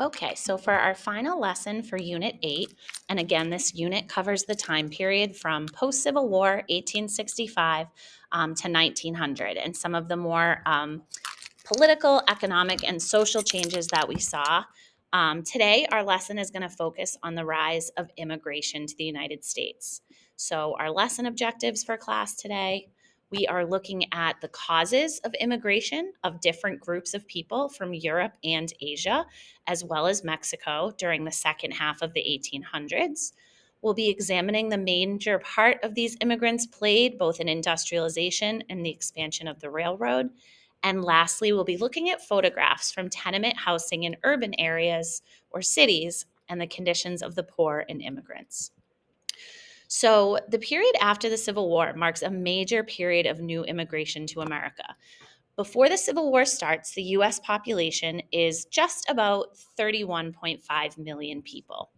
Okay, so for our final lesson for Unit 8, and again, this unit covers the time period from post Civil War, 1865 to 1900, and some of the more political, economic, and social changes that we saw. Today, our lesson is going to focus on the rise of immigration to the United States. So, our lesson objectives for class today, we are looking at the causes of immigration of different groups of people from Europe and Asia, as well as Mexico during the second half of the 1800s. We'll be examining the major part of these immigrants played both in industrialization and the expansion of the railroad. And lastly, we'll be looking at photographs from tenement housing in urban areas or cities and the conditions of the poor and immigrants. So, the period after the Civil War marks a major period of new immigration to America. Before the Civil War starts, the US population is just about 31.5 million people.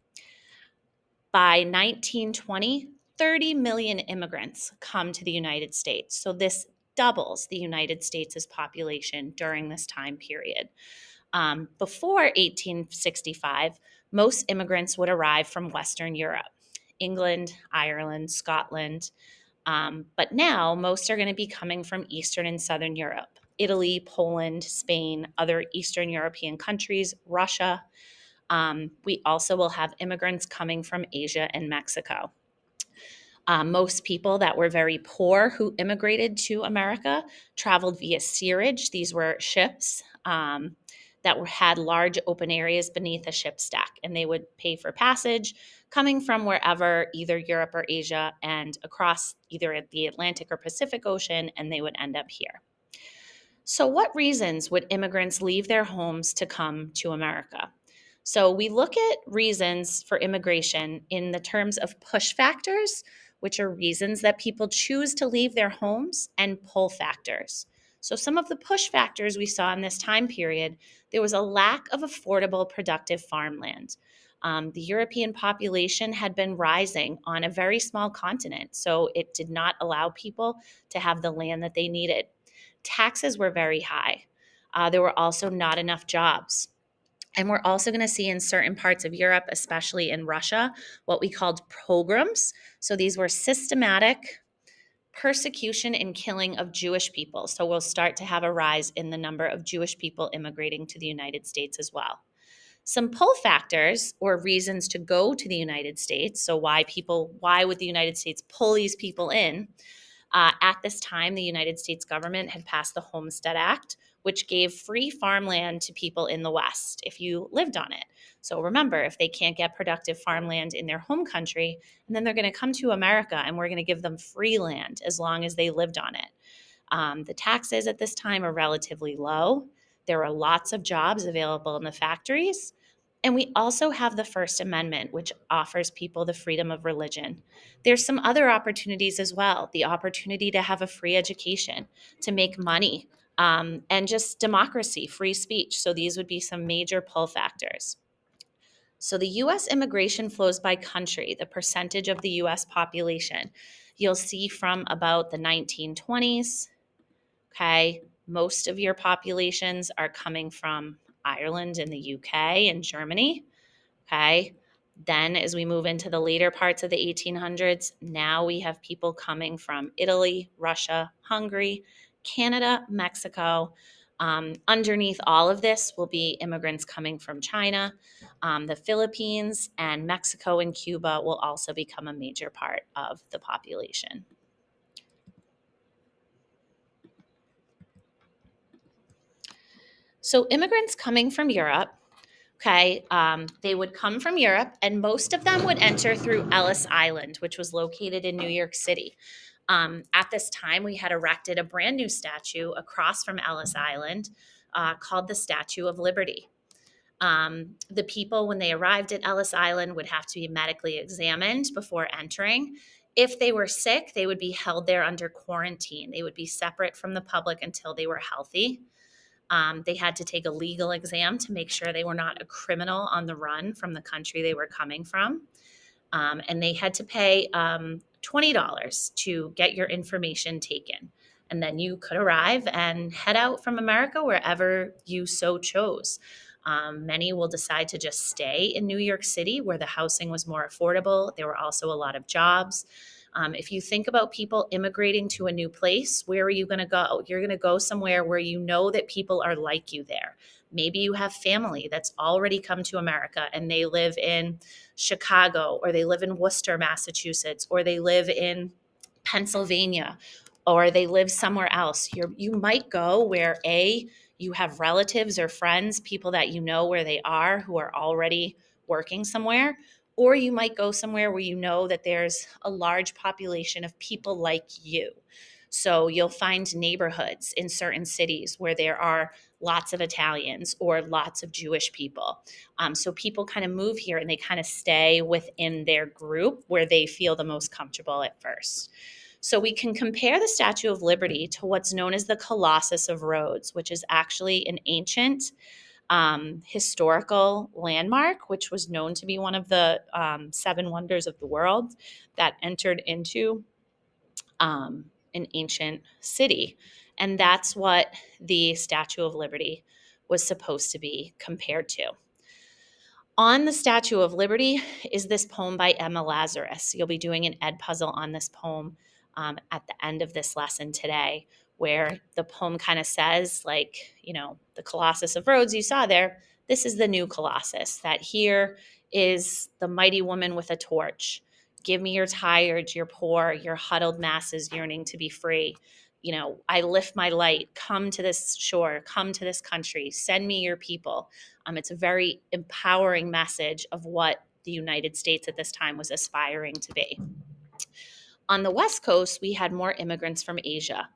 By 1920, 30 million immigrants come to the United States. So, this doubles the United States' population during this time period. Before 1865, most immigrants would arrive from Western Europe, England, Ireland, Scotland. But now, most are going to be coming from Eastern and Southern Europe, Italy, Poland, Spain, other Eastern European countries, Russia. We also will have immigrants coming from Asia and Mexico. Most people that were very poor who immigrated to America traveled via steerage. These were ships that had large open areas beneath a ship's deck, and they would pay for passage coming from wherever, either Europe or Asia, and across either the Atlantic or Pacific Ocean, and they would end up here. So, what reasons would immigrants leave their homes to come to America? So, we look at reasons for immigration in the terms of push factors, which are reasons that people choose to leave their homes, and pull factors. So, some of the push factors we saw in this time period, there was a lack of affordable, productive farmland. The European population had been rising on a very small continent, so it did not allow people to have the land that they needed. Taxes were very high. There were also not enough jobs. And we're also going to see in certain parts of Europe, especially in Russia, what we called pogroms. So these were systematic persecution and killing of Jewish people. So we'll start to have a rise in the number of Jewish people immigrating to the United States as well. Some pull factors or reasons to go to the United States. So why would the United States pull these people in? At this time, the United States government had passed the Homestead Act, which gave free farmland to people in the West if you lived on it. So remember, if they can't get productive farmland in their home country, and then they're going to come to America and we're going to give them free land as long as they lived on it. The taxes at this time are relatively low. There are lots of jobs available in the factories. And we also have the First Amendment, which offers people the freedom of religion. There's some other opportunities as well, the opportunity to have a free education, to make money, and just democracy, free speech. So these would be some major pull factors. So the US immigration flows by country, the percentage of the US population. You'll see from about the 1920s, okay, most of your populations are coming from Ireland and the UK and Germany. Okay. Then, as we move into the later parts of the 1800s, now we have people coming from Italy, Russia, Hungary, Canada, Mexico. Underneath all of this will be immigrants coming from China, the Philippines, and Mexico and Cuba will also become a major part of the population. So, immigrants coming from Europe, okay, they would come from Europe, and most of them would enter through Ellis Island, which was located in New York City. At this time, we had erected a brand new statue across from Ellis Island called the Statue of Liberty. The people, when they arrived at Ellis Island, would have to be medically examined before entering. If they were sick, they would be held there under quarantine. They would be separate from the public until they were healthy. They had to take a legal exam to make sure they were not a criminal on the run from the country they were coming from. And they had to pay $20 to get your information taken. And then you could arrive and head out from America wherever you so chose. Many will decide to just stay in New York City where the housing was more affordable. There were also a lot of jobs. If you think about people immigrating to a new place, where are you going to go? You're going to go somewhere where you know that people are like you there. Maybe you have family that's already come to America and they live in Chicago, or they live in Worcester, Massachusetts, or they live in Pennsylvania, or they live somewhere else. You might go where you have relatives or friends, people that you know where they are who are already working somewhere, or you might go somewhere where you know that there's a large population of people like you. So you'll find neighborhoods in certain cities where there are lots of Italians or lots of Jewish people. So people kind of move here and they kind of stay within their group where they feel the most comfortable at first. So we can compare the Statue of Liberty to what's known as the Colossus of Rhodes, which is actually an ancient historical landmark, which was known to be one of the seven wonders of the world that entered into an ancient city. And that's what the Statue of Liberty was supposed to be compared to. On the Statue of Liberty is this poem by Emma Lazarus. You'll be doing an Ed puzzle on this poem at the end of this lesson today, where the poem kind of says, like, the Colossus of Rhodes you saw there, this is the new Colossus, that here is the mighty woman with a torch. Give me your tired, your poor, your huddled masses yearning to be free. I lift my light, come to this shore, come to this country, send me your people. It's a very empowering message of what the United States at this time was aspiring to be. On the West Coast, we had more immigrants from Asia.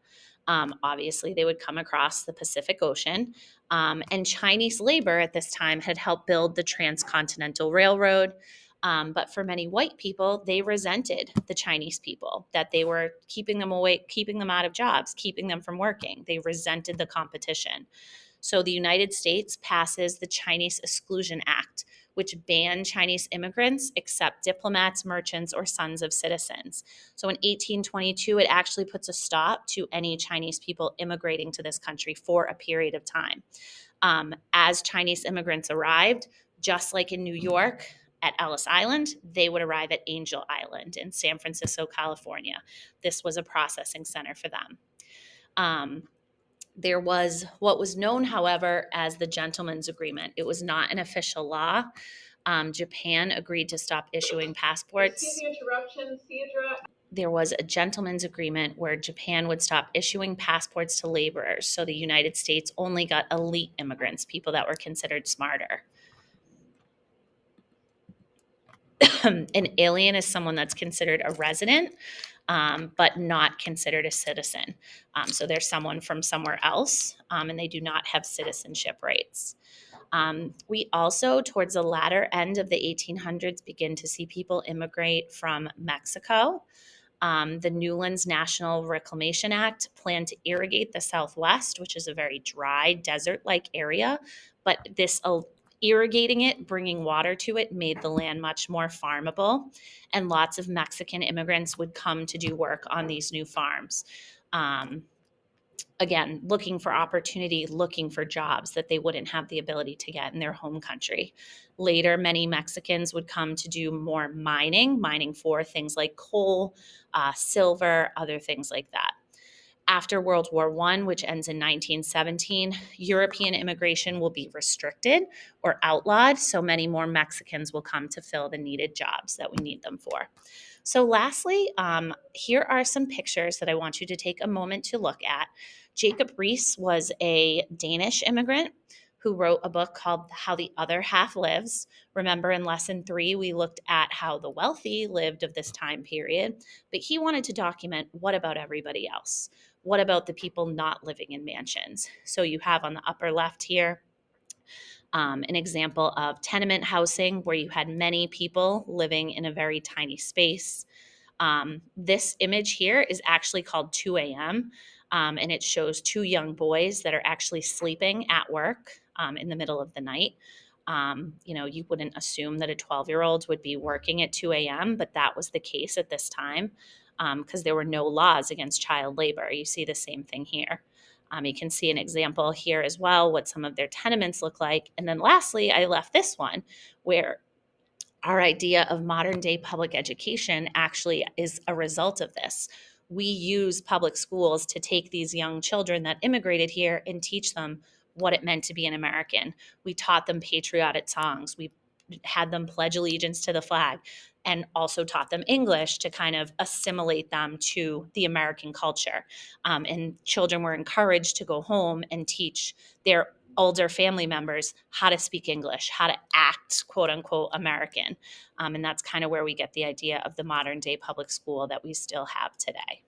Obviously, they would come across the Pacific Ocean, and Chinese labor at this time had helped build the Transcontinental Railroad. But for many white people, they resented the Chinese people, that they were keeping them away, keeping them out of jobs, keeping them from working. They resented the competition. So the United States passes the Chinese Exclusion Act, which banned Chinese immigrants except diplomats, merchants, or sons of citizens. So in 1822, it actually puts a stop to any Chinese people immigrating to this country for a period of time. As Chinese immigrants arrived, just like in New York at Ellis Island, they would arrive at Angel Island in San Francisco, California. This was a processing center for them. There was what was known, however, as the Gentleman's Agreement. It was not an official law. Japan agreed to stop issuing passports. Excuse the interruption, Theodora. There was a gentleman's agreement where Japan would stop issuing passports to laborers. So the United States only got elite immigrants, people that were considered smarter. An alien is someone that's considered a resident, but not considered a citizen. So they're someone from somewhere else, and they do not have citizenship rights. We also, towards the latter end of the 1800s, begin to see people immigrate from Mexico. The Newlands National Reclamation Act planned to irrigate the Southwest, which is a very dry, desert-like area, but this irrigating it, bringing water to it, made the land much more farmable, and lots of Mexican immigrants would come to do work on these new farms. Again, looking for opportunity, looking for jobs that they wouldn't have the ability to get in their home country. Later, many Mexicans would come to do more mining for things like coal, silver, other things like that. After World War I, which ends in 1917, European immigration will be restricted or outlawed, so many more Mexicans will come to fill the needed jobs that we need them for. So lastly, here are some pictures that I want you to take a moment to look at. Jacob Riis was a Danish immigrant who wrote a book called How the Other Half Lives. Remember, in lesson 3, we looked at how the wealthy lived of this time period, but he wanted to document, what about everybody else? What about the people not living in mansions? So you have on the upper left here an example of tenement housing where you had many people living in a very tiny space. This image here is actually called 2 a.m. And it shows two young boys that are actually sleeping at work in the middle of the night. You wouldn't assume that a 12-year-old would be working at 2 a.m., but that was the case at this time because there were no laws against child labor. You see the same thing here. You can see an example here as well, what some of their tenements look like. And then lastly, I left this one where our idea of modern day public education actually is a result of this. We use public schools to take these young children that immigrated here and teach them what it meant to be an American. We taught them patriotic songs. We had them pledge allegiance to the flag and also taught them English to kind of assimilate them to the American culture. And children were encouraged to go home and teach their older family members how to speak English, how to act, quote unquote, American. And that's kind of where we get the idea of the modern day public school that we still have today.